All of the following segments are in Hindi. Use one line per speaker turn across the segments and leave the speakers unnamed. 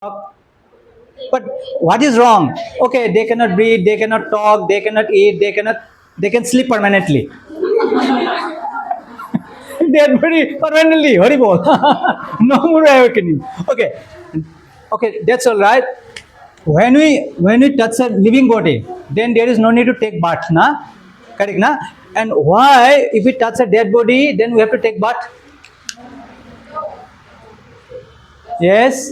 But what is wrong? Okay, they cannot breathe, they cannot talk, they cannot eat, they can sleep permanently. Dead body permanently, horrible. No more awakening. Okay, that's all right. When we touch a living body, then there is no need to take bath, na? Correct, na? And why, if we touch a dead body, then we have to take bath? Yes.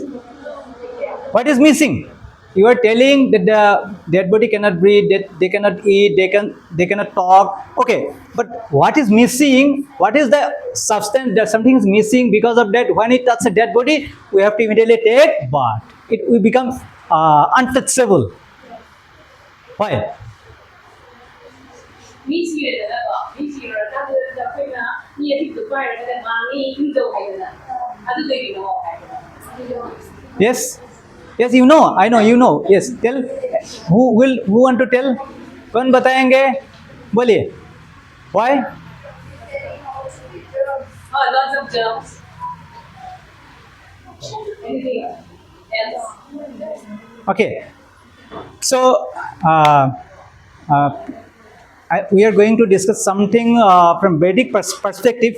What is missing? You are telling that the dead body cannot breathe, that they cannot eat, they cannot talk. Okay, but what is missing? What is the substance that something is missing? Because of that, when it touches a dead body, we have to immediately take bath. It will become untouchable. Why? Yes. Yes, you know. I know. You know. Yes. Tell. Who want to tell? कौन बताएंगे? बोलिए. Why?
Lots of germs. Anything else?
Okay. So we are going to discuss something from Vedic perspective.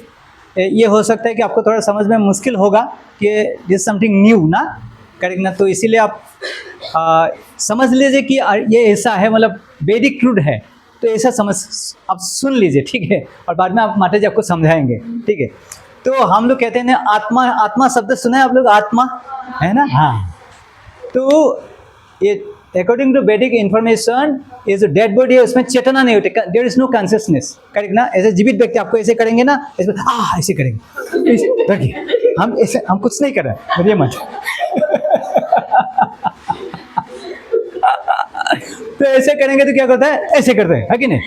ये हो सकता है कि आपको थोड़ा समझ में मुश्किल होगा कि दिस समथिंग न्यू ना, करेक्ट ना, तो इसीलिए आप समझ लीजिए कि ये ऐसा है, मतलब वैदिक ट्रूथ है, तो ऐसा समझ आप सुन लीजिए, ठीक है, और बाद में आप माता जी आपको समझाएंगे, ठीक है। तो हम लोग कहते हैं ना, आत्मा, आत्मा शब्द सुना है आप लोग, आत्मा है ना, हाँ, तो ये अकॉर्डिंग टू वैदिक इंफॉर्मेशन, ये जो डेड बॉडी है उसमें चेतना नहीं होती, there is no consciousness, correct ना। ऐसे जीवित व्यक्ति आपको ऐसे करेंगे ना, ऐसे करेंगे, देखिए हम ऐसे, हम कुछ नहीं कर रहे, बोलिए मत। तो ऐसे करेंगे तो क्या करता है, ऐसे करते हैं, है कि नहीं।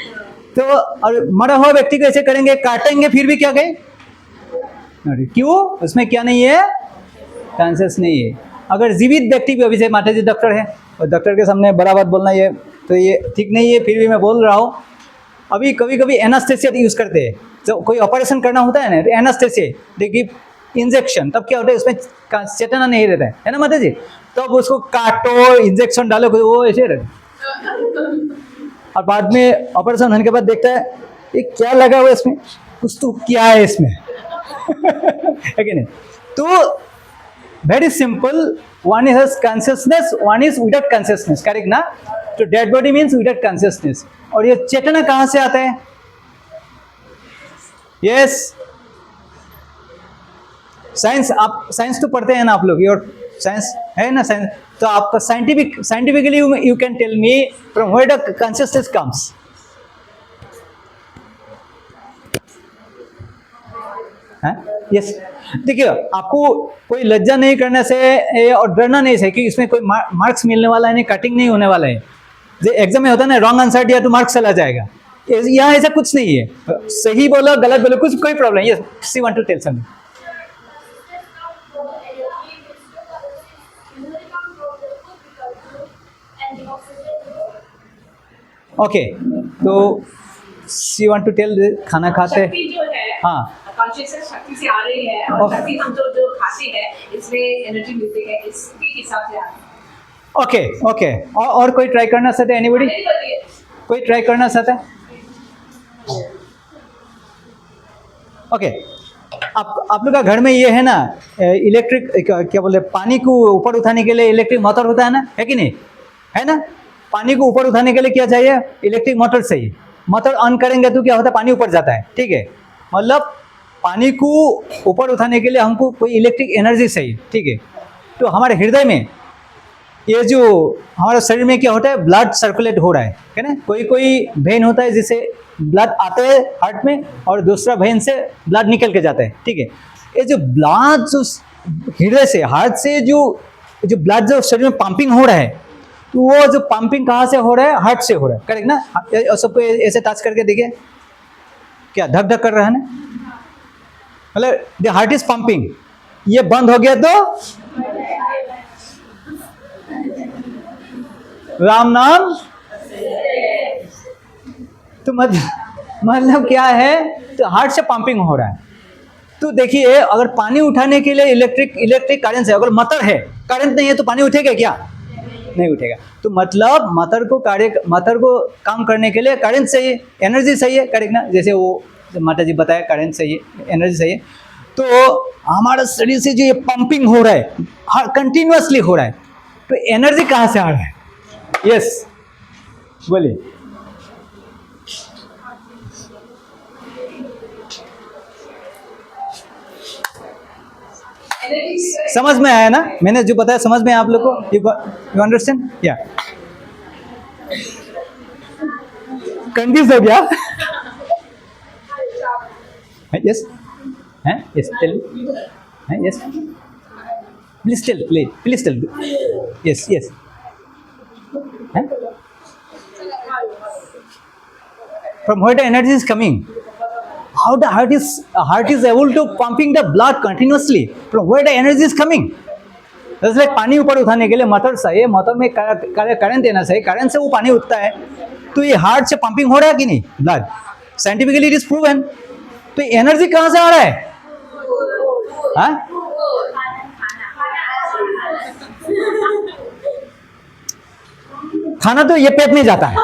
तो और मरा हुआ व्यक्ति को ऐसे करेंगे, काटेंगे, फिर भी क्या कहें, क्यों, उसमें क्या नहीं है, कॉन्शियस नहीं है। अगर जीवित व्यक्ति भी, अभी से माता जी डॉक्टर है और डॉक्टर के सामने बड़ा बात बोलना, ये तो ये ठीक नहीं है, फिर भी मैं बोल रहा हूँ। अभी कभी कभी एनास्थेसिया यूज़ करते हैं, जब कोई ऑपरेशन करना होता है ना, तो एनास्थेसिया देखिए, इंजेक्शन, तब क्या होता है, उसमें चेतना नहीं रहता है ना माता जी, तब तो उसको काटो, इंजेक्शन डालो, वो ऐसे रहता, और बाद में ऑपरेशन होने के बाद देखता है ये क्या लगा हुआ इसमें, कुछ तो क्या है इसमें। है कि नहीं। तो very simple, one has consciousness, one is without consciousness, correct ना। तो dead body means without consciousness, और ये चेतना कहाँ से आता है, yes, साइंस, आप साइंस तो पढ़ते हैं ना आप लोग, और साइंस है ना, साइंस, तो आपका scientifically you can tell me from where the consciousness comes. Yes, देखिए आपको कोई लज्जा नहीं करने से और डरना नहीं से कि इसमें कोई मार्क्स मिलने वाला है, नहीं कटिंग नहीं होने वाला है। जो एग्जाम में होता है ना, रॉन्ग आंसर दिया तो मार्क्स चला जाएगा, यहाँ ऐसा कुछ नहीं है, सही बोलो गलत बोलो कुछ कोई प्रॉब्लम नहीं। Yes, she want to tell something. Okay, तो सी वांट टू टेल, खाना खाते, हाँ,
कॉन्शियसनेस शक्ति से आ रही है, और शक्ति हम जो खाते हैं इसमें एनर्जी मिलती है, इसके हिसाब से आ रही है।
ओके ओके, और कोई ट्राई करना चाहते हैं, एनीबॉडी, कोई ट्राई करना चाहता है। ओके, आप लोग का घर में ये है ना, इलेक्ट्रिक क्या बोले, पानी को ऊपर उठाने के लिए इलेक्ट्रिक मोटर होता है ना, है कि नहीं, है ना। पानी को ऊपर उठाने के लिए क्या चाहिए, इलेक्ट्रिक मोटर चाहिए। मोटर ऑन करेंगे तो क्या होता है, पानी ऊपर जाता है, ठीक है, मतलब पानी को ऊपर उठाने के लिए हमको कोई इलेक्ट्रिक एनर्जी चाहिए, ठीक है। तो हमारे हृदय में, ये जो हमारे शरीर में क्या होता है, ब्लड सर्कुलेट हो रहा है ना, कोई कोई वेन होता है जिससे ब्लड आता है हार्ट में, और दूसरा वेन से ब्लड निकल के जाता है, ठीक है। ये जो ब्लड जो हृदय से, हार्ट से जो ब्लड जो शरीर में पंपिंग हो रहा है, तो वो जो पंपिंग कहाँ से हो रहा है, हार्ट से हो रहा है, करेक्ट ना। सबको ऐसे टच करके देखिए, क्या धक धक कर रहा है ना, मतलब द हार्ट इज पंपिंग। ये बंद हो गया तो राम नाम, तो मतलब क्या है, तो हार्ट से पंपिंग हो रहा है, तो देखिए अगर पानी उठाने के लिए इलेक्ट्रिक करंट है, अगर मोटर है, करंट नहीं है तो पानी उठेगा क्या? नहीं उठेगा। तो मतलब मोटर को काम करने के लिए करंट चाहिए, एनर्जी चाहिए, करेक्ट ना? जैसे वो माता जी बताया करंट चाहिए, एनर्जी चाहिए। तो हमारा शरीर से जो ये पंपिंग हो रहा है कंटिन्यूअसली हो रहा है, तो एनर्जी कहाँ से आ रहा है? यस बोलिए। समझ में आया ना मैंने जो बताया? समझ में आया आप लोग को? You understand? या कंफ्यूज हो गया? यस हैं? यस टेल हैं? Yes please tell, please tell. Yes yes हैं? From where the energy is coming? How the heart is able to pumping the blood continuously? From where the energy is coming? जैसे like पानी ऊपर उठाने के लिए मोटर चाहिए, मोटर में करंट देना चाहिए, करंट से वो पानी उठता है। तो ये हार्ट से पंपिंग हो रहा है कि नहीं blood? Scientifically it is proven. तो एनर्जी कहाँ से आ रहा है? हाँ? खाना तो ये पेट में जाता है,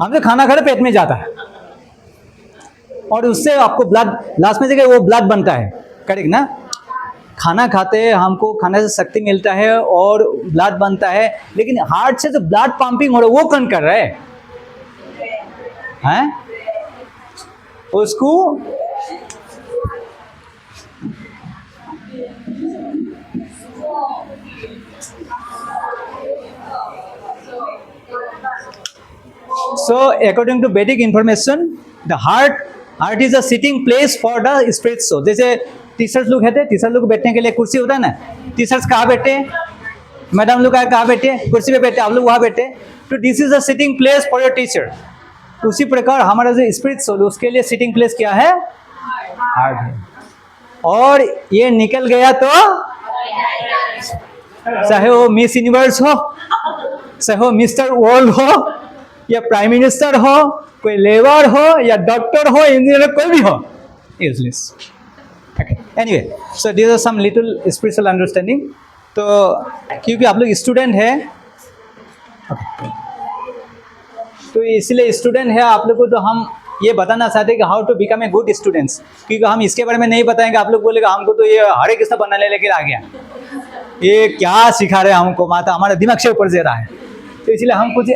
हमसे खाना खा पेट में जाता है, और उससे आपको ब्लड लास्ट में जगह वो ब्लड बनता है, करेक्ट ना? खाना खाते हैं, हमको खाने से शक्ति मिलता है और ब्लड बनता है, लेकिन हार्ट से जो ब्लड पंपिंग हो रहा है वो कौन कर रहा है? हैं? उसको So according to Vedic information, the heart is a sitting place for the spirit soul. जैसे टीचर्स लोग हैं, टीचर लोग बैठने के लिए कुर्सी होता है ना, टीचर्स कहाँ बैठे? मैडम लोग कहाँ बैठे? कुर्सी पे बैठे, आप लोग वहाँ बैठे। तो this is a sitting place for your teacher. उसी प्रकार हमारा जो स्पिरिट सोल, उसके लिए सिटिंग प्लेस क्या है? हार्ट है। और ये निकल गया तो चाहे वो मिस यूनिवर्स हो, चाहे वो मिस्टर वर्ल्ड हो, या प्राइम मिनिस्टर हो, कोई लेबर हो, या डॉक्टर हो, इंजीनियर, कोई भी हो, useless. Anyway, so this are some little spiritual understanding. तो क्योंकि आप लोग स्टूडेंट है, तो इसलिए स्टूडेंट है आप लोग को तो हम ये बताना चाहते हैं कि how to become a good students. क्योंकि हम इसके बारे में नहीं बताएंगे, आप लोग बोलेगा हमको तो ये हरे कृष्ण बनाने लेकर आ गया, ये क्या सिखा रहे हैं हमको, माता हमारा दिमाग से ऊपर दे रहा है। तो इसलिए हम कुछ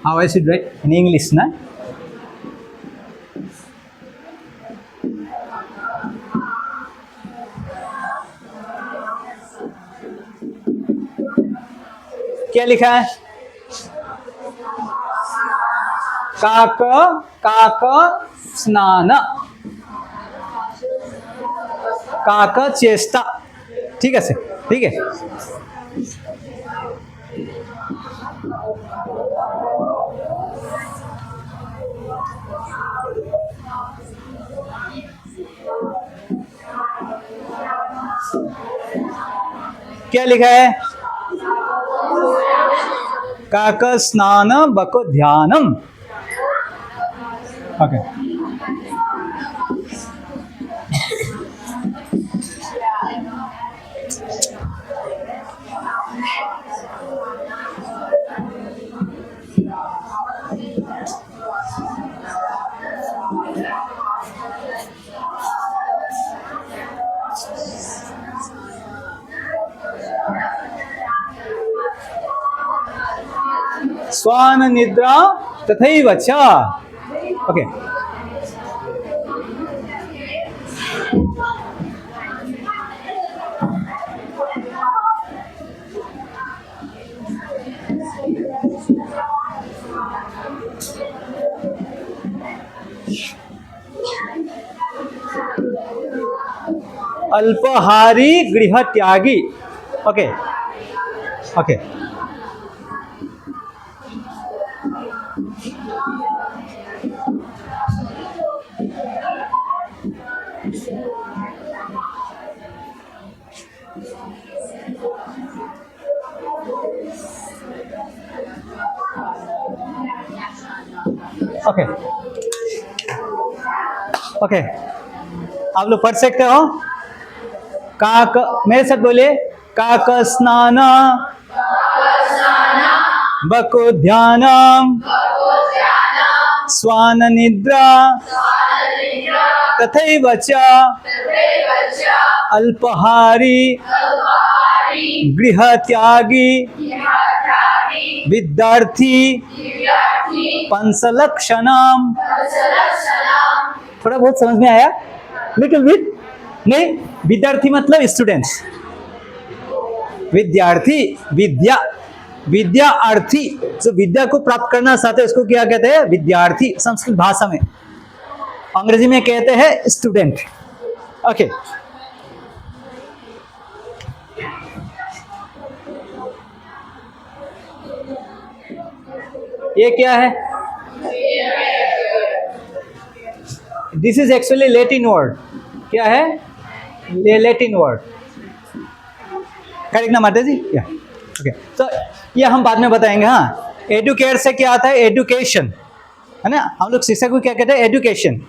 how I should write in English, na? क्या लिखा है? काक स्नान, काक चेष्टा, ठीक है सर, ठीक है। क्या लिखा है? काक स्नान बको ध्यानम। ओके, स्वान निद्रा तथैव च। ओके, अल्पहारी गृह त्यागी। ओके ओके, ओके ओके, आप लोग पढ़ सकते हो। काक, मेरे साथ बोलिए, काक स्नान बको ध्यानम स्वान निद्रा तथैव च अल्पहारी गृह त्यागी विद्यार्थी पंचलक्षणम। थोड़ा बहुत समझ में आया? Little bit? नहीं, विद्यार्थी मतलब स्टूडेंट्स, विद्यार्थी विद्या, विद्यार्थी जो विद्या को प्राप्त करना चाहते हैं उसको क्या कहते हैं? विद्यार्थी। संस्कृत भाषा में, अंग्रेजी में कहते हैं स्टूडेंट। ओके, ये क्या है? This is actually Latin word. क्या है? Latin word. करेक्ट ना माता जी? या ओके, तो ये हम बाद में बताएंगे। हाँ, एडुकेट से क्या आता है? एडुकेशन, है ना? हम लोग शिक्षा को क्या कहते हैं? एडुकेशन।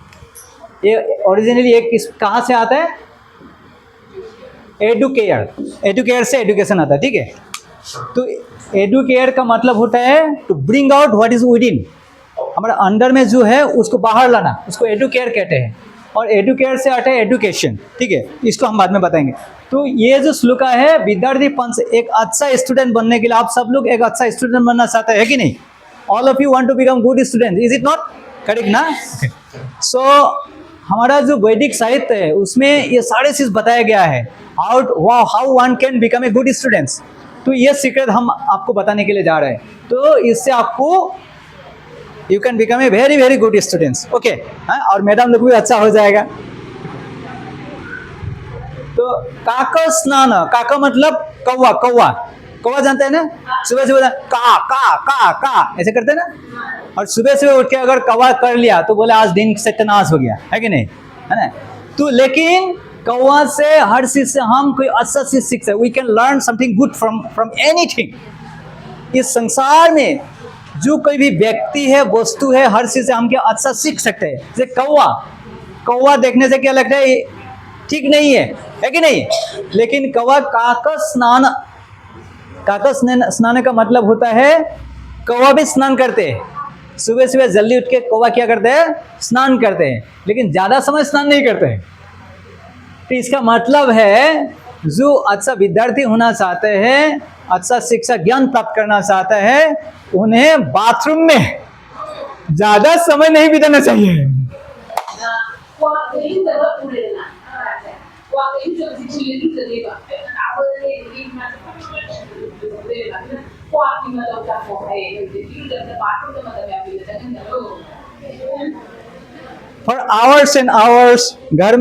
ये ओरिजिनली एक कहाँ से आता है? एडुकेयर। एडुकेयर से एडुकेशन आता है, ठीक है? तो एडुकेयर का मतलब होता है to bring out what is within, हमारे अंदर में जो है उसको बाहर लाना, उसको एडुकेयर कहते हैं। और एडुकेयर से आता है एडुकेशन, ठीक है? इसको हम बाद में बताएंगे। तो ये जो श्लोक है, विद्यार्थी पंच, एक अच्छा स्टूडेंट बनने के लिए आप सब लोग एक अच्छा स्टूडेंट बनना चाहते हैं, है कि नहीं? All of you want to become good student, is it not? Correct ना? सो हमारा जो वैदिक साहित्य है उसमें ये सारे चीज बताया गया है, how one can become a good students. तो ये सीक्रेट हम आपको बताने के लिए जा रहे हैं। तो इससे आपको you can become a very very good students. Okay, और मैडम लोग भी अच्छा हो जाएगा। तो काका स्नान, काका मतलब कौवा। कौवा, कौवा जानते हैं ना? सुबह सुबह का ऐसे करते हैं ना? और सुबह सुबह उठ के अगर कौवा कर लिया तो बोले आज दिन सत्यानाश हो गया, है कि नहीं? है ना? तो लेकिन कौवा से हर चीज से हम कोई अच्छा चीज सीख सकते। We can learn something good from anything. इस संसार में जो कोई भी व्यक्ति है, वस्तु है, हर चीज से हम क्या अच्छा सीख सकते हैं। जैसे कौवा, कौवा देखने से क्या लगता है? ठीक नहीं है कि नहीं? लेकिन कौवा काका स्नान, काका स्नान का मतलब होता है कौवा भी स्नान करते हैं। सुबह सुबह जल्दी उठ के कौवा क्या करते हैं? स्नान करते हैं, लेकिन ज्यादा समय स्नान नहीं करते हैं। तो इसका मतलब है जो अच्छा विद्यार्थी होना चाहते हैं, अच्छा शिक्षा ज्ञान प्राप्त करना चाहता है, उन्हें बाथरूम में ज्यादा समय नहीं बिताना चाहिए। फॉर आवर्स एंड आवर्स घर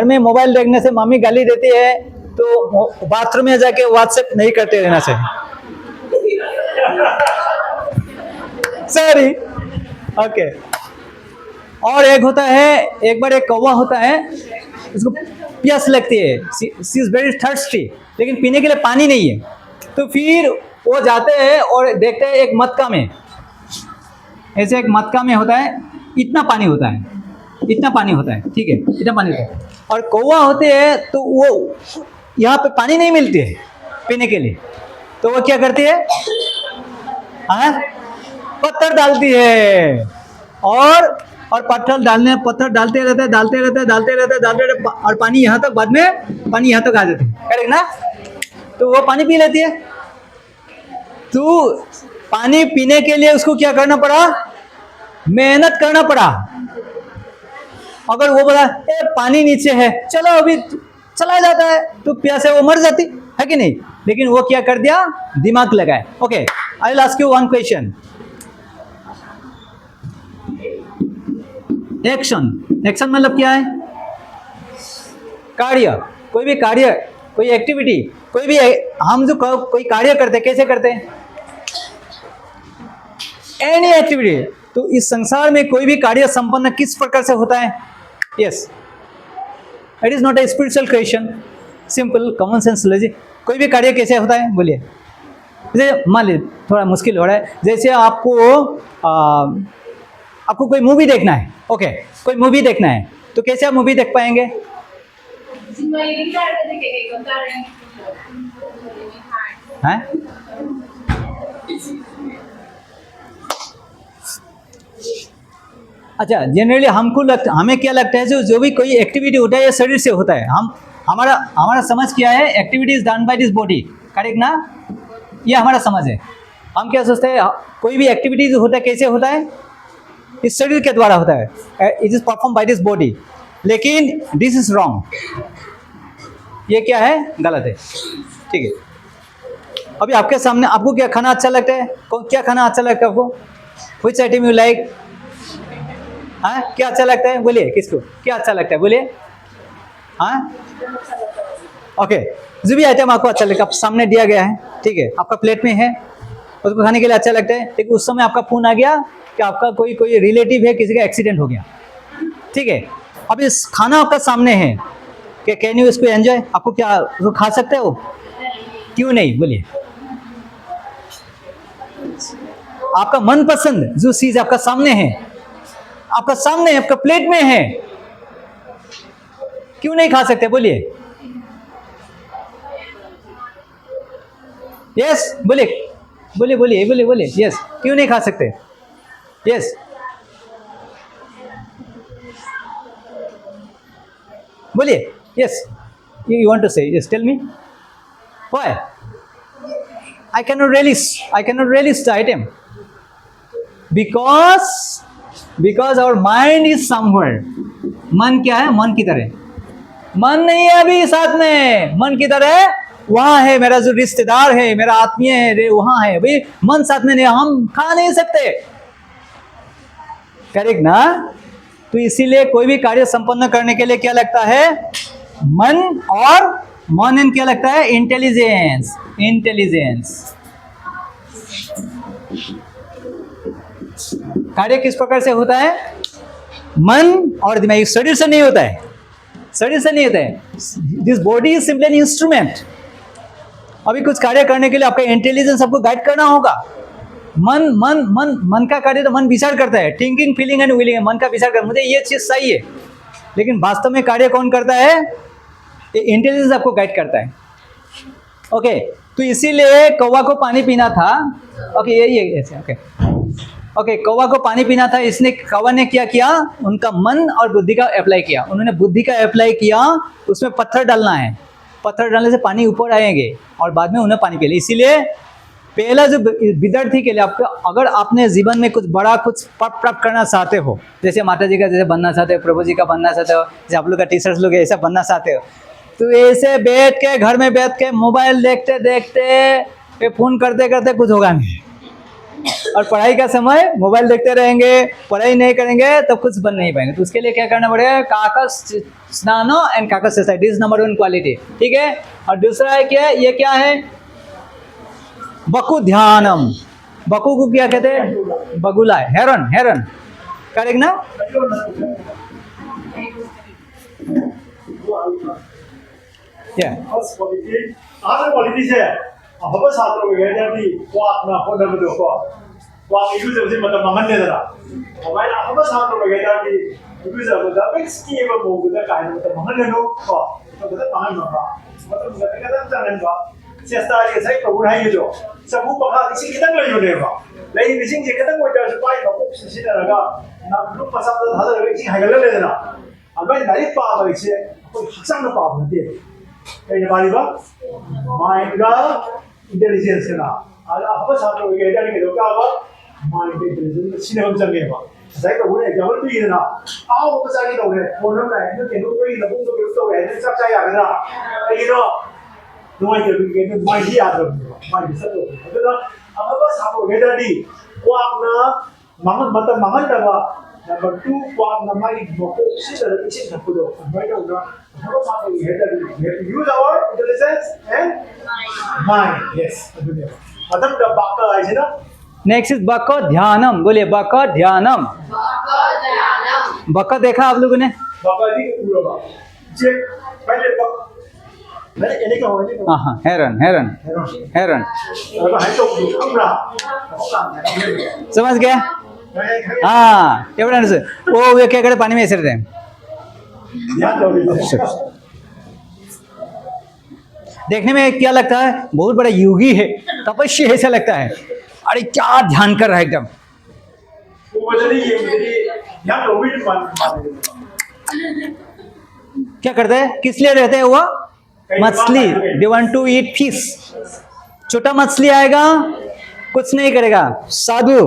में मोबाइल देखने से मम्मी गाली देती है, तो बाथरूम में जाके व्हाट्सएप नहीं करते रहना चाहिए। Sorry, okay. और एक होता है, एक बार एक कौवा होता है, उसको प्यास लगती है, शी इज वेरी थर्स्टी, लेकिन पीने के लिए पानी नहीं है। तो फिर वो जाते हैं और देखते हैं एक मटका में, ऐसे एक मटका में होता है, इतना पानी होता है, इतना पानी होता है, ठीक है, इतना पानी होता है। और कौवा होते हैं तो वो यहाँ पे पानी नहीं मिलती है पीने के लिए, तो वो क्या करती है? हाँ, पत्थर डालती है। और पत्थर डालते रहते और पानी यहाँ तक, बाद में पानी यहाँ तक आ जाती है, करेक्ट ना? तो वो पानी पी लेती है। तो पानी पीने के लिए उसको क्या करना पड़ा? मेहनत करना पड़ा। अगर वो बोला ए पानी नीचे है, चलो अभी चला जाता है, तो प्यासे वो मर जाती है कि नहीं? लेकिन वो क्या कर दिया? दिमाग लगाए। Okay, I will ask you one question. Action मतलब क्या है? कार्य, कोई भी कार्य, कोई एक्टिविटी, कोई भी हम जो कोई कार्य करते हैं, कैसे करते हैं? Any activity. तो इस संसार में कोई भी कार्य संपन्न किस प्रकार से होता है? Yes, it is not a spiritual creation, simple common sense logic. कोई भी कार्य कैसे होता है बोलिए? जैसे मान लीजिए थोड़ा मुश्किल हो रहा है, जैसे आपको कोई मूवी देखना है, ओके, कोई मूवी देखना है तो कैसे आप मूवी देख पाएंगे? हैं? अच्छा, जनरली हमें क्या लगता है, जो भी कोई एक्टिविटी होता है ये शरीर से होता है। हमारा समझ क्या है, activity is done by this body, correct ना? ये हमारा समझ है। हम क्या सोचते हैं, कोई भी एक्टिविटी होता है कैसे होता है? इस शरीर के द्वारा होता है, it is perform by this body. लेकिन दिस इज रॉन्ग, ये क्या है? गलत है, ठीक है। अभी आपके सामने आपको क्या खाना अच्छा लगता है? क्या खाना अच्छा लगता है आपको? Which item you like? हाँ, क्या अच्छा लगता है बोलिए? किसको क्या अच्छा लगता है बोलिए? हाँ, ओके, जो भी आइटम आपको अच्छा लगता है, आप सामने दिया गया है, ठीक है, आपका प्लेट में है, उसको खाने के लिए अच्छा लगता है, लेकिन उस समय आपका फोन आ गया कि आपका कोई रिलेटिव है, किसी का एक्सीडेंट हो गया, ठीक है, अब इस खाना आपका सामने है, क्या कैन यू इसको एंजॉय? आपको क्या उसको खा सकते हो? क्यों नहीं बोलिए? आपका मनपसंद जो चीज आपका सामने है, आपका प्लेट में है, क्यों नहीं खा सकते बोलिए? यस, बोलिए, यस, क्यों नहीं खा सकते? यस, बोलिए, yes, you want to say, yes, tell me why I cannot relish the item because our mind is somewhere. मन क्या है? मन की तरह, मन नहीं है अभी साथ में, मन की तरह वहां है, मेरा जो रिश्तेदार है, मेरा आत्मीय है, वहां है, भाई मन साथ में नहीं, हम खा नहीं सकते, करेक्ट ना? तो इसीलिए कोई भी कार्य संपन्न करने के लिए क्या लगता है? मन, और मन एंड क्या लगता है? इंटेलिजेंस। कार्य किस प्रकार से होता है? मन और दिमाग, शरीर से नहीं होता है, this body is simply an instrument. अभी कुछ कार्य करने के लिए आपका इंटेलिजेंस आपको गाइड करना होगा। मन का कार्य तो मन विचार करता है, थिंकिंग, फीलिंग एंड विलिंग, मन का विचार कर मुझे ये चीज सही है, लेकिन वास्तव में कार्य कौन करता है? इंटेलिजेंस आपको गाइड करता है, ओके। तो इसीलिए कौवा को पानी पीना था, ओके, ये ऐसे, ओके, कौवा को पानी पीना था, कौवा ने क्या किया? उनका मन और बुद्धि का अप्लाई किया, उन्होंने बुद्धि का अप्लाई किया, उसमें पत्थर डालना है, पत्थर डालने से पानी ऊपर आएंगे और बाद में उन्हें पानी पिला। इसीलिए पहला जो विद्यार्थी के लिए आपका, अगर आपने जीवन में कुछ बड़ा कुछ प्राप्त करना चाहते हो, जैसे माता जी का जैसे बनना चाहते हो, प्रभु जी का बनना चाहते हो, जैसे आप लोग का टीचर्स लोग ऐसा बनना चाहते हो, तो ऐसे बैठ के घर में बैठ के मोबाइल देखते देखते, फोन करते करते कुछ होगा नहीं, और पढ़ाई का समय मोबाइल देखते रहेंगे, पढ़ाई नहीं करेंगे तो कुछ बन नहीं पाएंगे। तो उसके लिए क्या करना पड़ेगा? काकस स्नानो एंड काकस सोसाइटी इज नंबर 1 क्वालिटी, ठीक है। और दूसरा है क्या? ये क्या है? बकु ध्यानम। बकु को क्या कहते हैं? बगुला, हेरन, करेक्ट ना? क्या
अफब सात्र ओइरदि वाकना होनबदो वाक इरुजबजे मत मंगनलेदरा मोबाइल अफब सात्र ओइरदि इरुजबदा बेक्सकी एबा मोगुदा कायन मत मंगनलेनो को मत मंगनबा मत गतगदा जाननबा सेस्तारि साइ प्रभुहाइजो सबु पखा दिसि कितन लयोनेबा लई दिसिं जे कितन ओइदा पाइ बकु सिसिदरगा ना ग्रुप पसाद धादर बेक्सि हाइगललेदना अबाइ नारि पाबा इसे कोइ हक्सांग पाबदे ए बारिबा माइंडगा इंटेलिजेंस का अफब सात्र ओइरदि के दोकाबा माइंड इंटेलिजेंस सिनेम जंगेबा साइ को बोले एग्जांपल पीदना आव बचागी दौरे फोनम लाइ न केनो कोइ लबुं तो बेउ तो है सब चाय आगरा एनो नोय के के माइंड ही आदर माइंड सब तो अदना अफब सात्र ओइरदि वाकना मंगन मत मंगन दबा नंबर 2 वाकना माइ मको सिदर इसे नपुदो बाय दौरा अफब Sartre ओइरदि we have to use our intelligence and mind, yes, मतलब द बाका है ना।
नेक्स्ट इज बक ध्यानम, बोलिए बक ध्यानम। बक देखा आप लोगों ने?
बाबा जी के पूरा बा जे पहले मैंने इन्हें क्या हो
हाँ हाँ हेरन हेरन हेरन
अब है तो हमरा
समझ गया हाँ एवढं नसं वो वेगळ्याकडे पाणी में ऐसे रहते हैं
ध्यान दो
देखने में क्या लगता है बहुत बड़ा योगी है तपस्वी है ऐसा लगता है अरे क्या ध्यान कर रहा है एकदम
वो बदली ये मेरी ध्यान दो भी मान
क्या करते हैं किस लिए रहते हैं वो मछली they want to eat fish छोटा मछली आएगा कुछ नहीं करेगा साधु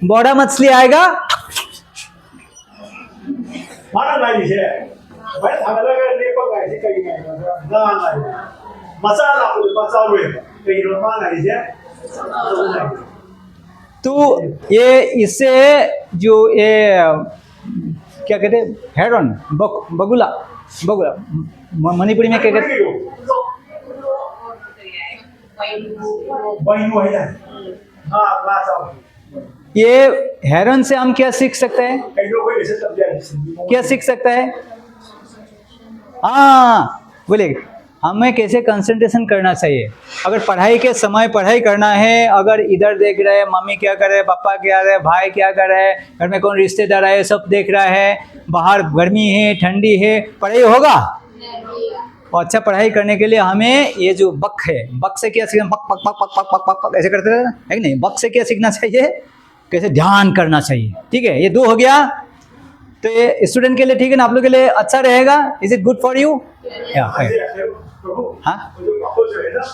बड़ा मछली आएगा
मारा नहीं है भाई हमारा का ने पर गाय कहीं नहीं ना नहीं मसाला को मसाला हुए कहीं रोमा नहीं है
तो ये इससे जो ये क्या कहते हैं हेरन बगुला बगुला मणिपुरी में क्या कहते हैं
वही वो है हाँ क्लास आओ
ये हेरन से हम क्या सीख सकते हैं
कई लोग ऐसे सब जाए
क्या सीख सकता है हाँ बोले हमें कैसे कंसंट्रेशन करना चाहिए अगर पढ़ाई के समय पढ़ाई करना है अगर इधर देख रहे हैं मम्मी क्या कर रहे हैं पापा क्या कर रहे हैं भाई क्या कर रहे हैं घर में कौन रिश्तेदार है सब देख रहा है बाहर गर्मी है ठंडी है पढ़ाई होगा और अच्छा पढ़ाई करने के लिए हमें ये जो बक है बक से क्या सीखना बक बक बक बक बक बक बक ऐसे करते रहना है कि नहीं बक से क्या सीखना चाहिए कैसे ध्यान करना चाहिए ठीक है ये दो हो गया तो ये स्टूडेंट के लिए ठीक है ना आप लोग के लिए अच्छा रहेगा is it good for you हाँ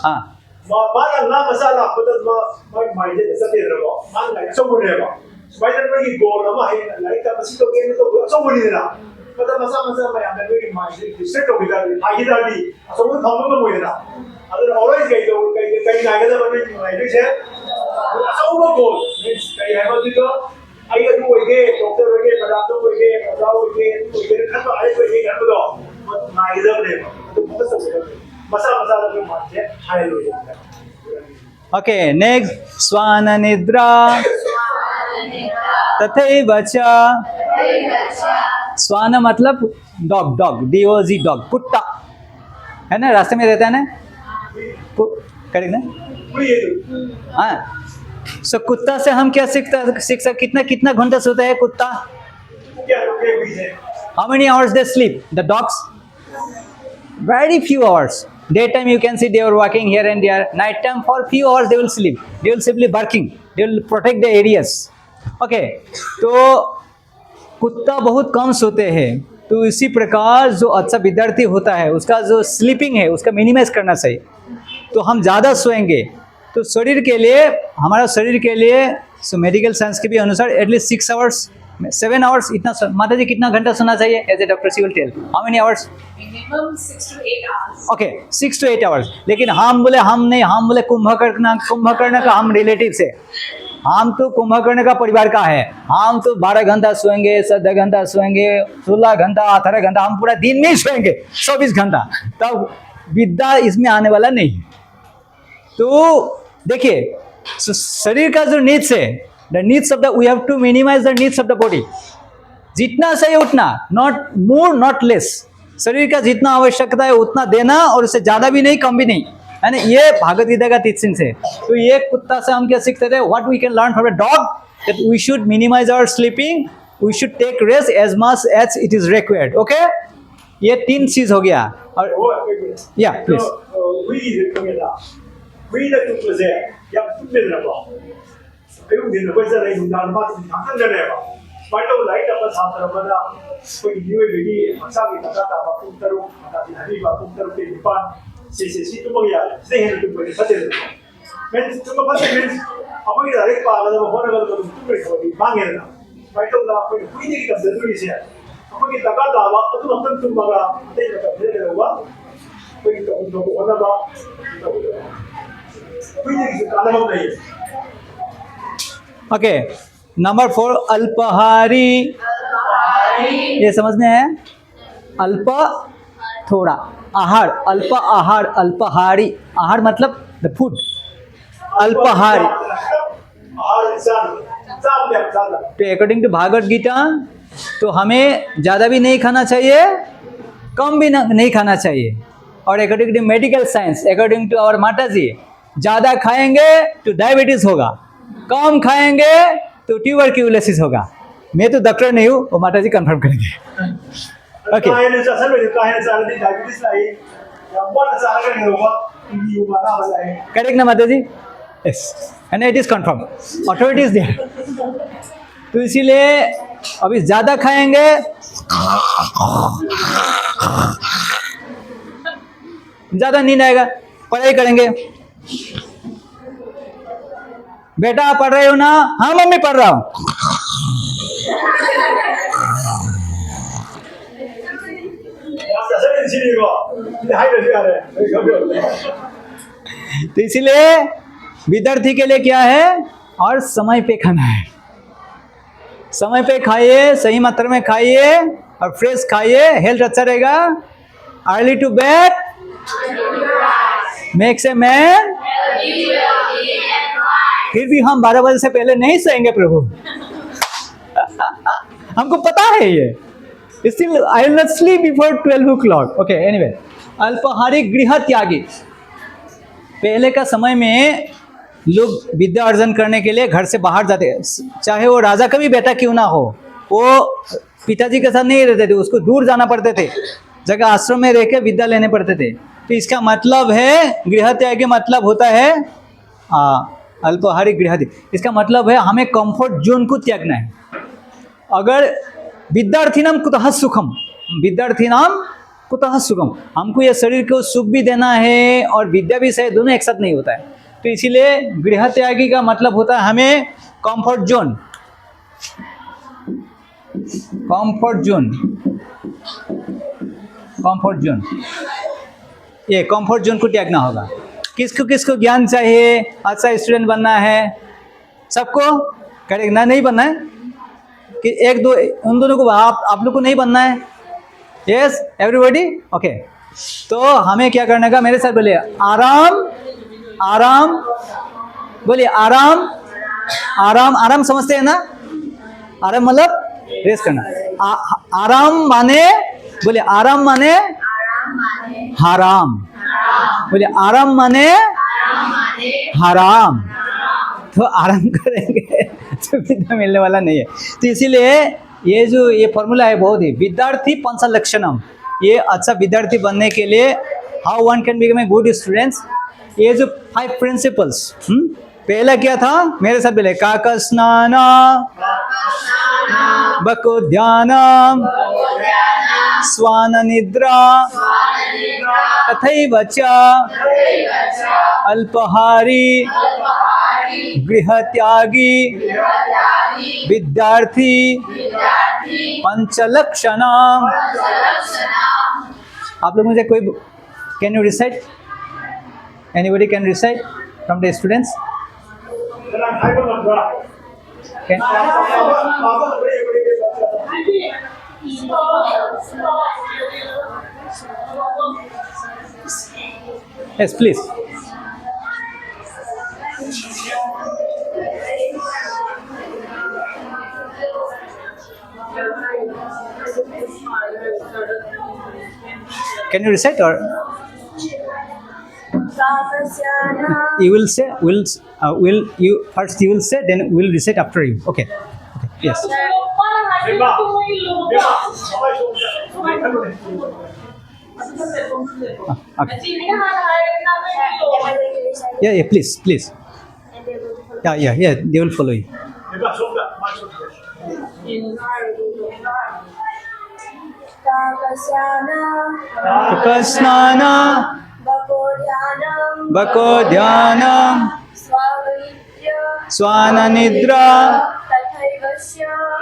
हाँ
माना ना मसाला पता ना मैं ये सब दे रहा हूँ मान लाइक सब बोल रहा हूँ स्पाइडर में ये गोल ना है लाइक का बस तो गेम तो सब बोल रहा पता मसा मैं अंदर में माइंड से सेट हो गया आगे दादी सब वो थंब में बोल रहा अगर ऑलवेज गई तो कहीं ना कहीं तो मैं लाइक है सब वो गोल कहीं है मतलब तो आइए तू वही डॉक्टर वही डॉक्टर वही डॉक्टर वही घर तो आए वही घर तो ना इधर नहीं तो बहुत सब मसाला में मारते हैं हाई हो जाता है
ओके नेक्स्ट स्वान निद्रा तथैव च स्वान मतलब डॉग डॉग DOG डॉग कुत्ता है ना रास्ते में रहता है ना करेक्ट ना
वही है तो
हाँ सो कुत्ता से हम क्या सीख सकते कितना कितना घंटा सोता है कुत्ता
क्या रुके हुई है
how many hours they sleep the dogs very few hours daytime you can see they are walking here and there night time for few hours they will simply barking they will protect the areas okay तो कुत्ता बहुत कम सोते हैं तो इसी प्रकार जो अच्छा विद्यार्थी होता है उसका जो स्लीपिंग है उसका मिनिमाइज करना चाहिए तो हम ज़्यादा सोएंगे तो शरीर के लिए हमारा शरीर के लिए मेडिकल साइंस के भी अनुसार एटलीस्ट 6 आवर्स 7 आवर्स इतना माता जी कितना घंटा सोना चाहिए as a doctor she will tell how many hours
minimum 6 to 8 hours.
Okay 6 to 8 hours लेकिन हम बोले कुंभकर्ण का हम रिलेटिव से हम तो कुंभकर्ण का परिवार का है हम तो 12 घंटा सोएंगे 14 घंटा सोएंगे 16 घंटा 18 घंटा हम पूरा दिन में ही सोएंगे 24 घंटा तब विद्या इसमें आने वाला नहीं है तो देखिए शरीर का जो नीड्स है the needs of the we have to minimize the needs of the body जितना सही उतना नॉट मोर नॉट लेस शरीर का जितना आवश्यकता है उतना देना और उससे ज़्यादा भी नहीं कम भी नहीं है ना ये भागवत गीता का टीचिंग से तो ये कुत्ता से हम क्या सीखते थे what we can learn from a dog that we should minimize our sleeping we should take rest as much as it is required okay ये 3 चीज हो गया और या please
we da tu ze ya tu de na ba ai u de na ba za lai da ma ti ta kan de ba ba to lai da ba sa ta ba da ko ni we bi ma sa ki ta ta ba tu taru ta ti hari ba tu taru ke pa si tu ba ya se he tu ba de men tu ba se men apa ki da re pa ga da ba na ga da tu be ko di ma nge na ba to da ko ni ni ka de tu se apa ki ta ka da ba tu ba tu ba ga de ka de de ba ko ni to ko na ba
okay number 4 अल्पहारी ये समझ में है अल्प थोड़ा आहार अल्पहारी आहार मतलब द फूड अल्पहारी तो अकॉर्डिंग टू भागवत गीता तो हमें ज़्यादा भी नहीं खाना चाहिए, कम भी नहीं खाना चाहिए। और according to medical science, according to our माता जी, ज़्यादा खाएंगे तो डायबिटीज़ होगा, कम खाएंगे तो ट्यूबरक्यूलोसिस होगा। मैं तो डॉक्टर नहीं हूँ, वो माता जी कंफर्म करेंगे। Okay,
Kain sa san bai kain sa di diabetes lai. Ya bon sa ga ni ba. Ini ba na ba lai.
Correct ना माता जी? Yes, and it is confirm, authority is there. तो इसीलिए अभी ज़्यादा खाएंगे ज़्यादा नींद आएगा। पढ़ाई करेंगे, बेटा पढ़ रहे हो ना? हाँ मम्मी पढ़ रहा हूँ।
Ya sa san ni ni ba. Ni hai de ya de.
तो इसीलिए विद्यार्थी के लिए क्या है, और समय पे खाना है। समय पे खाइए, सही मात्रा में खाइए और फ्रेश खाइए, हेल्थ अच्छा रहेगा। Early to bed makes a man. फिर भी हम 12 बजे से पहले नहीं सोएंगे प्रभु। हमको पता है ये। Still, I will not sleep before 12 o'clock. Okay, anyway. अल्पाहारी गृह त्यागी। पहले का समय में लोग विद्या अर्जन करने के लिए घर से बाहर जाते, चाहे वो राजा का भी बेटा क्यों ना हो, वो पिताजी के साथ नहीं रहते थे, उसको दूर जाना पड़ते थे, जगह आश्रम में रह के विद्या लेने पड़ते थे। तो इसका मतलब है गृह त्यागी, मतलब होता है अल्पाहारी गृह त्यागी। इसका मतलब है हमें कंफर्ट जोन को त्यागना है। अगर विद्यार्थीनाम कुतः सुखम, विद्यार्थीनाम कुतः सुखम, हमको ये शरीर को सुख भी देना है और विद्या भी सही, दोनों एक साथ नहीं होता है। तो इसीलिए गृह त्यागी का मतलब होता है हमें comfort zone, comfort zone, comfort zone, ये कंफर्ट जोन को त्यागना होगा। किसको किसको ज्ञान चाहिए, अच्छा स्टूडेंट बनना है, सबको करेक्ट ना, नहीं बनना है कि एक दो, उन दोनों को आप लोग को नहीं बनना है। Yes everybody, okay. तो हमें क्या करने का, मेरे साथ बोलिए आराम, आराम, बोलिए आराम, आराम, आराम समझते हैं ना? आराम मतलब रेस्ट करना। आराम माने, बोलिए आराम माने हराम, बोलिए आराम माने हराम। तो आराम करेंगे तो विद्या मिलने वाला नहीं है। तो इसीलिए ये जो ये फॉर्मूला है बहुत ही, विद्यार्थी पंच लक्षणम, ये अच्छा विद्यार्थी बनने के लिए how one can become a good students, ये जो 5 प्रिंसिपल्स, पहला क्या था, मेरे साथ बोले काक स्नान, बको ध्यान, स्वान निद्रा, तथैव च अल्पाहारी गृह त्यागी विद्यार्थी पंचलक्षण। आप लोग मुझे कोई, can you recite, anybody can recite from the students?
Dalam hai ba ba.
Can, yes please. Can you recite or you will say, will you first, you will say, then we'll recite after you. Okay, okay, yes.
Ba. Ba. Sampai so.
Okay. Yeah, please, please. Yeah, they will follow you.
Ba so da. Ma so.
Kakasnana, bako dhyanam, swana nidra,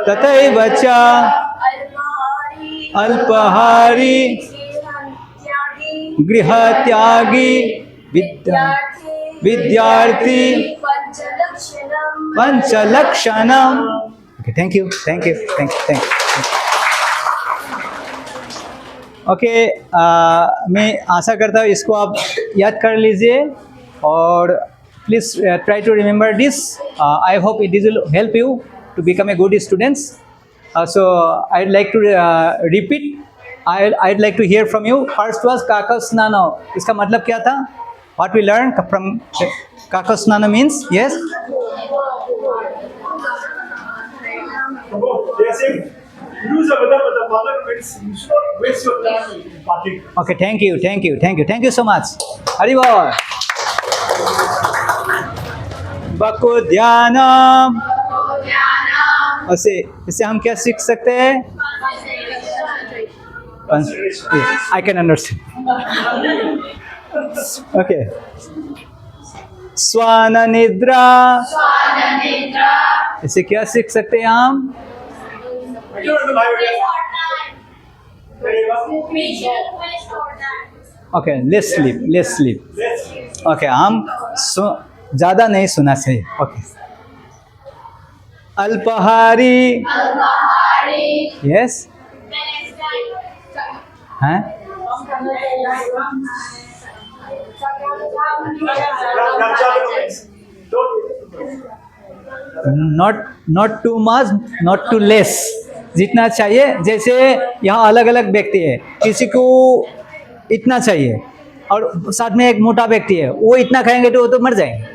tathaiva cha अल्पाहारी गृह त्यागी विद्यार्थी पंचलक्षणम। Okay, thank you, thank you, thank you, thank you. Okay, मैं आशा करता हूँ इसको आप याद कर लीजिए और please try to remember this. I hope it will help you to become a good students. So I'd like to repeat. I'd like to hear from you. First was Kakasnana. इसका मतलब क्या था? What we learned from Kakasnana means yes.
They are saying use a weather, but the mother means you should not waste your time in bathing.
Okay, thank you so much. Hari Bol. बको ध्यानम। इससे हम क्या सीख सकते हैं? I can understand. Okay. स्वान निद्रा। इससे क्या सीख सकते हैं हम?
You don't know how
Okay, let's sleep.
Let's
Okay, हम ज़्यादा नहीं सुना चाहिए. Okay. अल्पाहारी. Yes. हैं? Not too much, not too less. जितना चाहिए. जैसे यहाँ अलग अलग व्यक्ति है. किसी को इतना चाहिए और साथ में एक मोटा व्यक्ति है, वो इतना खाएंगे तो वो तो मर जाएंगे.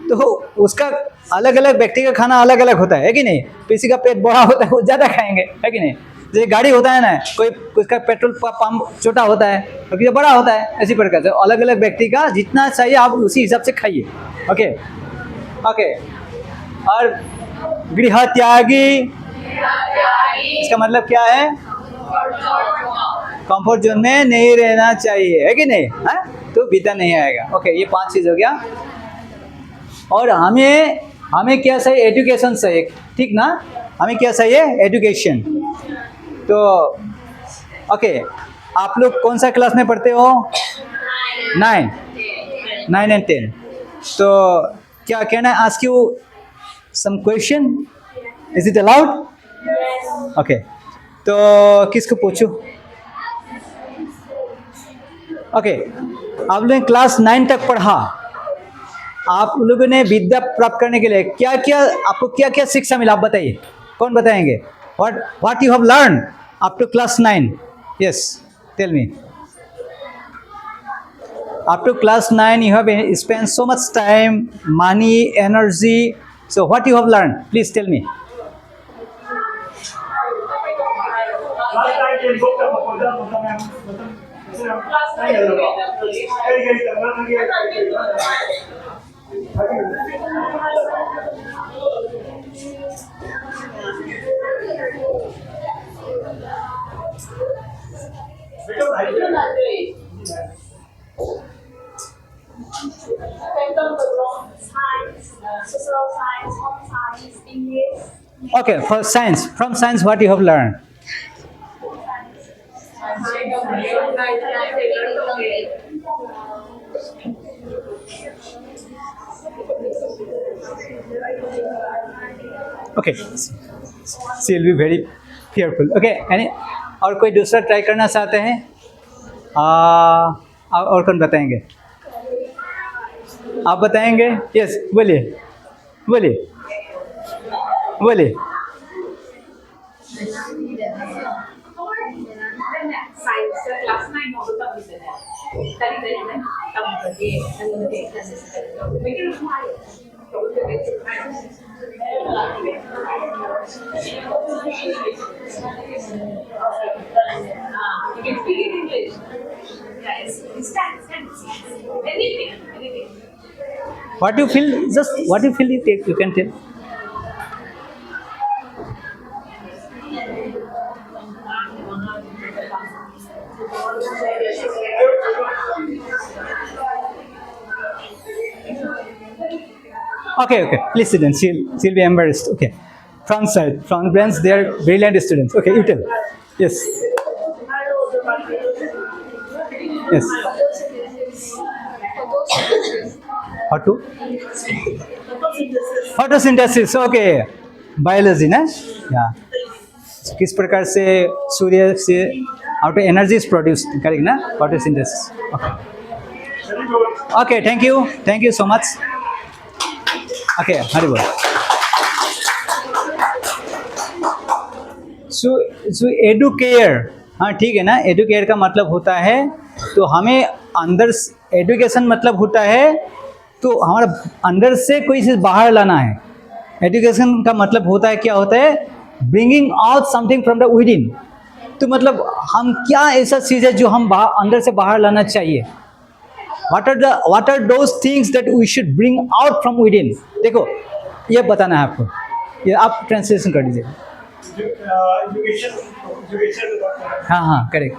तो उसका अलग अलग व्यक्ति का खाना अलग अलग होता है कि नहीं? किसी का पेट बड़ा होता है, वो ज़्यादा खाएंगे, है कि नहीं? जैसे गाड़ी होता है ना, कोई उसका पेट्रोल पंप छोटा होता है और किसी बड़ा होता है. इसी प्रकार से अलग अलग व्यक्ति का जितना चाहिए आप उसी हिसाब से खाइए. ओके. और गृह त्यागी, इसका मतलब क्या है? कंफर्ट जोन में नहीं रहना चाहिए, है कि नहीं? है तो बीता नहीं आएगा. ओके, ये 5 चीज़ हो गया. और हमें क्या चाहिए? एजुकेशन चाहिए, ठीक ना? हमें क्या चाहिए? एजुकेशन. तो ओके, आप लोग कौन सा क्लास में पढ़ते हो? 9 and 10. तो क्या कहना है? Ask you some question. Is it allowed? Okay, तो किसको पूछूं? ओके, आप लोगों ने क्लास 9 तक पढ़ा. आप लोगों ने विद्या प्राप्त करने के लिए आपको क्या क्या शिक्षा मिला? आप बताइए. कौन बताएंगे? What you have learned up to class 9? Yes, tell me. Up to class 9 you have spent so much time, money, energy. So what you have learned? Please tell me.
last time they booked up for them.
Social science, home science, English.
Okay, for science. From science, what you have learned? Okay, she will be very fearful. Okay, और कोई दूसरा ट्राई करना चाहते हैं? और कौन बताएंगे? आप बताएंगे? यस, बोलिए.
Science class 9 mau betul misalnya. Tadi kan kamu pergi dan nanti mungkin rumah ya. Kalau you can speak in English. Yes, stand. Anything.
What you feel? Just what you feel, you can tell. Okay. Please sit down. She'll be embarrassed. Okay. Front side. Front bench. They are brilliant students. Okay, you tell. Yes. How to? Photosynthesis. Okay. Biology, ना? Yeah. किस प्रकार से सूर्य से out energy is produced, correct ना? Photosynthesis. Okay. Thank you so much. Okay, Hari Bol. So Educare, हाँ ठीक है ना, एडुकेयर का मतलब होता है तो हमें अंदर, एडुकेशन मतलब होता है तो हमारा अंदर से कोई चीज़ बाहर लाना है। एडुकेशन का मतलब होता है, क्या होता है, bringing out something from the with in. तो मतलब हम क्या ऐसा चीज़ है जो हम अंदर से बाहर लाना चाहिए, what are those things that we should bring out from within. देखो ये बताना है आपको, ये आप ट्रांसलेशन कर दीजिए।
education
हाँ हाँ करेक्ट।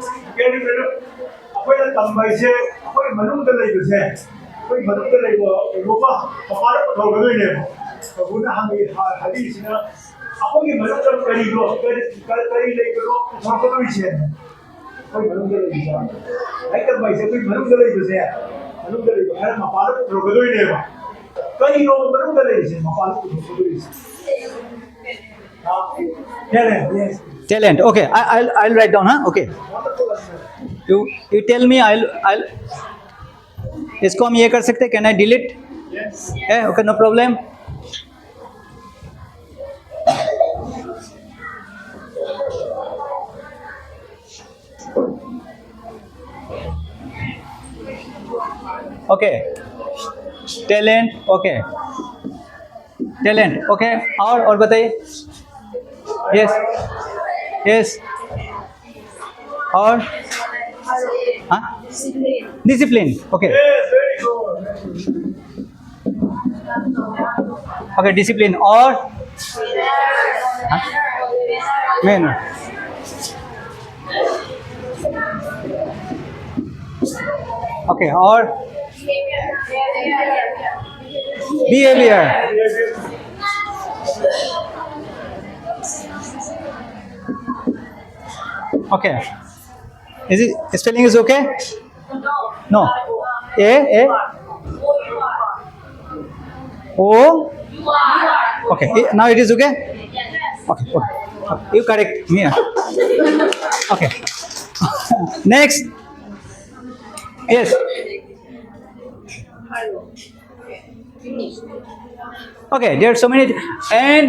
अखोइना तंबाइसे अखोइ मनुंग द लेबसे अखोइ मनुंग द लेबो रोबा मपाल पथोगदोइने बबुना हंगी हदीसिना अखोइ मनुंग द करिदो करि लेबो पथोगदोइसे अखोइ मनुंग द लेबसे आई तंबाइसे अखोइ मनुंग द लेबसे मनुंग द लेबो हर मपाल पथोगदोइने बा करि रो मनुंग the लेबसे मपाल पथोगदोइसे। Yes.
Talent. Okay, I'll write down. Huh? Okay. You tell me. I'll इसको हम ये कर सकते हैं. Can I delete?
Yes.
Yeah. Okay. No problem. Okay. Talent. Okay. Talent. Okay. और बताइए. Yes. Yes. और हाँ discipline. Okay
Yes, very good.
Okay discipline और मेन ओके और behaviour. Okay. Is it spelling is okay? No. A O. Okay. Now it is okay. Okay. Okay. You correct me. Okay. Next. Yes. Okay. There are so many and.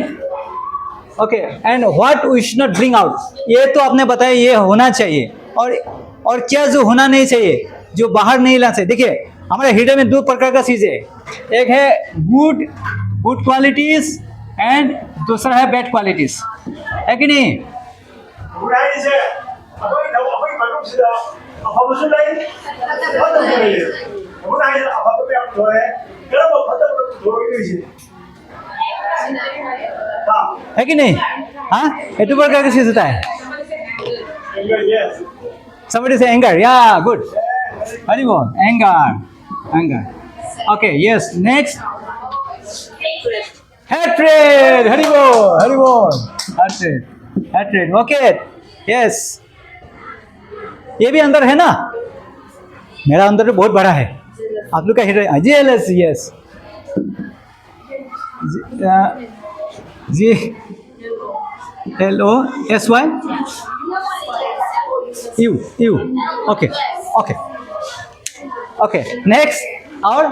Okay and what we should not bring out, ये तो आपने बताया ये होना चाहिए, और क्या जो होना नहीं चाहिए, जो बाहर नहीं ला चाहिए। देखिए हमारे हृदय में दो प्रकार का चीज़ है, एक है गुड क्वालिटीज एंड दूसरा है बैड क्वालिटीज, है कि नहीं?
बुराई से अभी मालूम से अब उसे नहीं खत्म करेंगे बुराई अब पे आप जो है कर्म खत्म करोगे इसे
है कि नहीं? हाँ ये दो प्रकार का चीज़ होता है।
Yes.
Somebody say anger. Yeah, good. Very good. Anger. Okay. Yes. Next. Hatred. Very good. Hatred. Okay. Yes. ये भी अंदर है ना? मेरा अंदर बहुत बड़ा है। आप लोग का हृदय jealous. Yes. GLOSY. You. Okay. Next. Our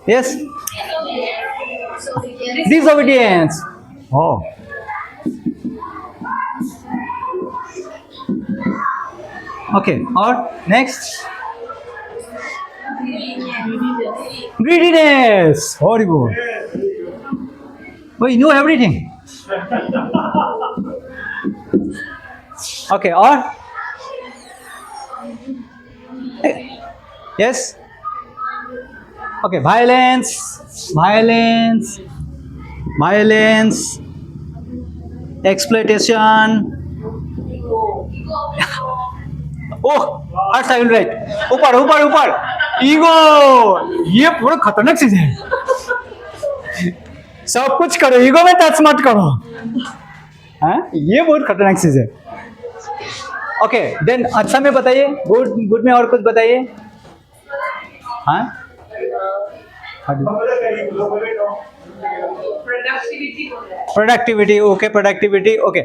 yes. Disobedience. Oh. Okay. Or next. Greediness. Horrible. Oh, you know everything. Okay, or yes. Okay, violence, exploitation. Oh first I will write ऊपर ईगो, ये पूरा खतरनाक चीज है। सब कुछ करो, ईगो में टच मत करो। हाँ ये बहुत खतरनाक चीज है। ओके देन अच्छा में बताइए, गुड में और कुछ बताइए। हाँ productivity. Okay productivity. Okay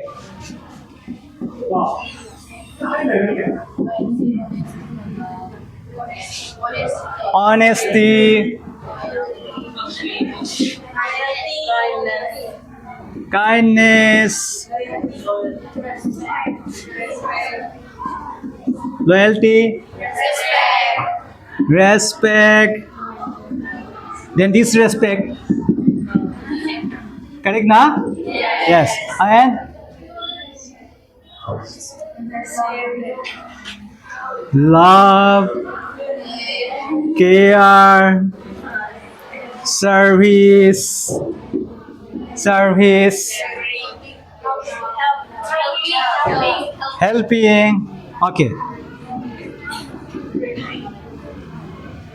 honesty, kindness, loyalty, respect, then disrespect. Correct na? Yes. And love, care, service, helping. Okay.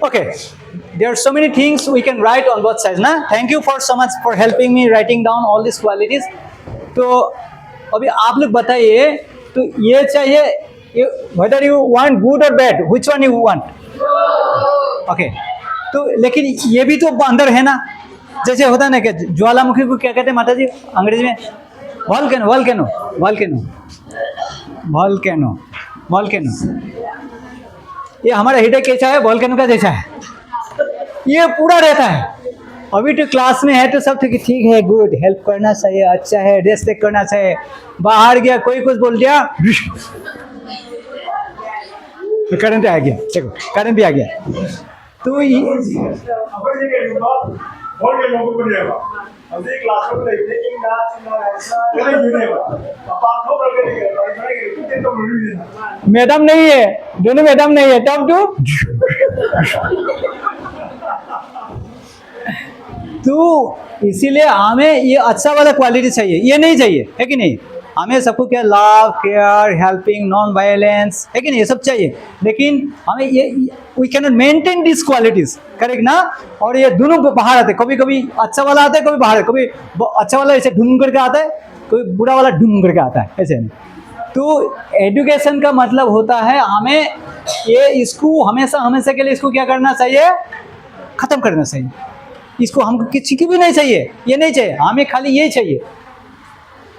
Okay. There are so many things we can write on both sides. Na? Thank you for so much for helping me writing down all these qualities. तो अभी आप लोग बताइए, तो ये चाहिए, whether you want good or bad, which one you want? Okay. तो लेकिन ये भी तो अंदर है ना, जैसे होता है ना कि ज्वालामुखी को क्या कहते हैं माता जी अंग्रेजी में? Volcano, volcano, volcano, volcano, volcano. ये हमारा हृदय कैसा है? वॉल्केनो का जैसा है, ये पूरा रहता है। अभी तो क्लास में है तो सब ठीक है, गुड, हेल्प करना चाहिए, अच्छा है, रेस्पेक्ट करना चाहिए। बाहर गया, कोई कुछ बोल दिया, करंट आ गया, देखो करंट भी आ गया। तो मैडम नहीं है, दोनों मैडम नहीं है, तब तो इसीलिए हमें ये अच्छा वाला क्वालिटी चाहिए, ये नहीं चाहिए, है कि नहीं? हमें सबको क्या, love, care, helping, non violence, है कि नहीं? ये सब चाहिए, लेकिन हमें ये we can not maintain this qualities, correct ना? और ये दोनों बाहर आते हैं, कभी कभी अच्छा वाला आता है, कभी बाहर, कभी अच्छा वाला ऐसे ढूंढ करके आता है, कोई बुरा वाला ढूंढ करके आता है, ऐसे नहीं। तो एजुकेशन का मतलब होता है हमें ये इसको हमेशा हमेशा के लिए इसको क्या करना चाहिए? खत्म करना चाहिए। इसको हमको किसी की भी नहीं चाहिए, ये नहीं चाहिए, हमें खाली ये चाहिए।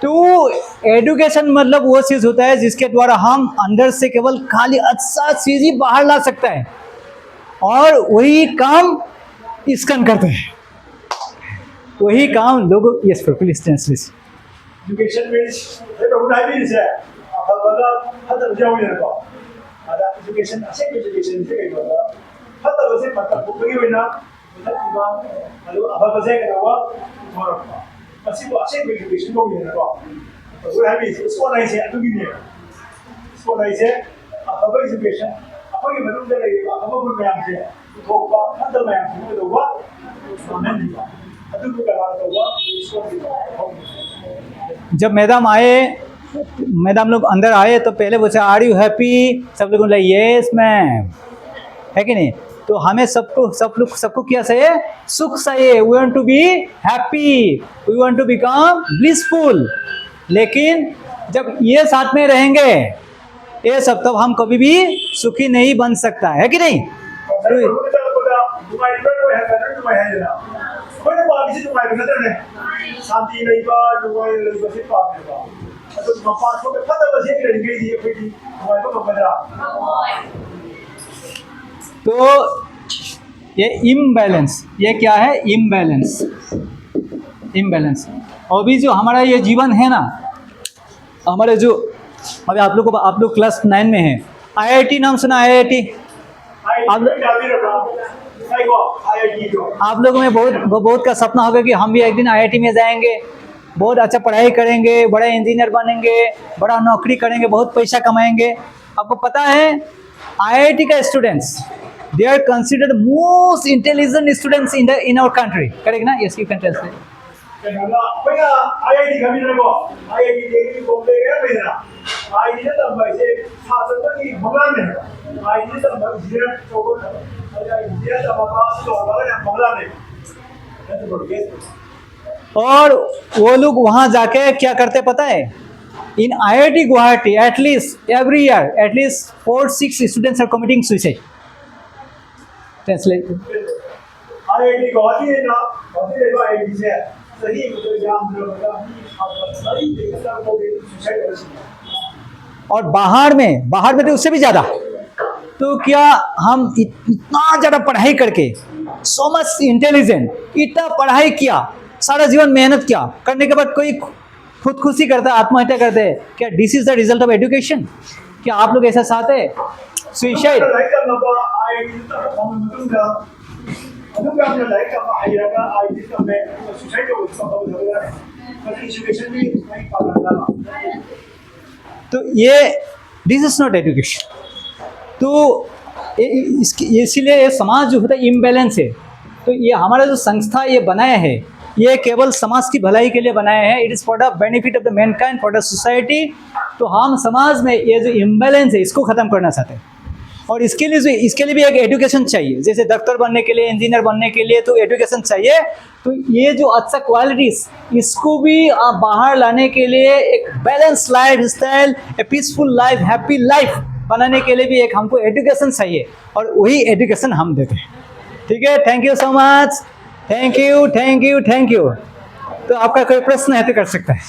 तो एजुकेशन मतलब वो चीज़ होता है जिसके द्वारा हम अंदर से केवल खाली अच्छा चीज़ ही बाहर ला सकता है, और वही काम इसकन करते हैं, वही काम लोग। Yes please translate.
Education means diabetes है, मतलब हद तक जाओगे ना, ada education, asing education itu kayak gitu. Hatta basi patah buku ini na, kita juga, lalu apa basi kita buat, orang apa, masih buat asing education kau ini na, तो habis, इसको नहीं से, अतु गिने, इसको नहीं से, apa education, apa yang baru dah lagi, apa pun yang से, तो apa, hatta yang से itu buat, mana ni, अतु bukan orang tua, इसको जब मैडम आए, मैडम लोग अंदर आए तो पहले पूछा आर यू हैप्पी? सब लोग बोला यस मैम, है कि नहीं? तो हमें सबको क्या चाहिए? सुख चाहिए। We want to be happy, we want to become blissful. लेकिन जब ये साथ में रहेंगे ये सब, तब हम कभी भी सुखी नहीं बन सकता, है कि नहीं? शांति नहीं बा, दुआएं नहीं बसे पाप में बा। तो मपास को पता बसे कि लड़की ये बेटी दुआएं को बदला। तो ये इम्बैलेंस, ये क्या है? Imbalance, imbalance. और भी जो हमारा ये जीवन है ना, हमारे जो अभी आप लोग क्लास 9 में हैं, IIT नाम सुना? IIT आप लोगों में बहुत का सपना होगा कि हम भी एक दिन IIT में जाएंगे, बहुत अच्छा पढ़ाई करेंगे, बड़ा इंजीनियर बनेंगे, बड़ा नौकरी करेंगे, बहुत पैसा कमाएंगे। आपको पता है IIT का students, they are considered most intelligent students in our country, correct ना? Yes, you can translate. IIT कभी नहीं को IIT देखी बोलते हैं बेटा, IIT ने तब वैसे छात्रों की भगवान ने IIT ने तब इंजीनियर को और वो लोग वहां जाके क्या करते पता है? In IIT Guwahati at least every year at least 4-6 students are committing suicide. Translate. IIT Guwahati है ना, गुवाहाटी देखो IIT से सही मतलब एग्जाम और बाहर में तो उससे भी ज्यादा। तो क्या हम इतना ज़्यादा पढ़ाई करके, सो मच इंटेलिजेंट, इतना पढ़ाई किया,
सारा जीवन मेहनत किया, करने के बाद कोई खुदकुशी करता है, आत्महत्या करते हैं, क्या this is the result of education? क्या आप लोग ऐसा चाहते हैं? सुसाइड
लाइक करना आई मतलब अगर आपने लाइक करना आएगा आई में सुसाइड हो सकता है, पर एजुकेशन भी नहीं पाना।
तो ये दिस इज नॉट एजुकेशन। तो इसीलिए ये समाज जो होता है इम्बैलेंस है। तो ये हमारा जो संस्था ये बनाया है, ये केवल समाज की भलाई के लिए बनाया है। It is for the benefit of the Mankind, for the society. तो हम समाज में ये जो इम्बैलेंस है इसको ख़त्म करना चाहते हैं। और इसके लिए भी एक एजुकेशन चाहिए। जैसे डॉक्टर बनने के लिए, इंजीनियर बनने के लिए तो एजुकेशन चाहिए। तो ये जो अच्छा क्वालिटीज़, इसको भी बाहर लाने के लिए एक बैलेंस लाइफ स्टाइल, ए पीसफुल लाइफ, हैप्पी लाइफ बनाने के लिए भी एक हमको एजुकेशन चाहिए, और वही एजुकेशन हम देते हैं। ठीक है, thank you so much, thank you. तो आपका कोई प्रश्न है तो कर सकता है।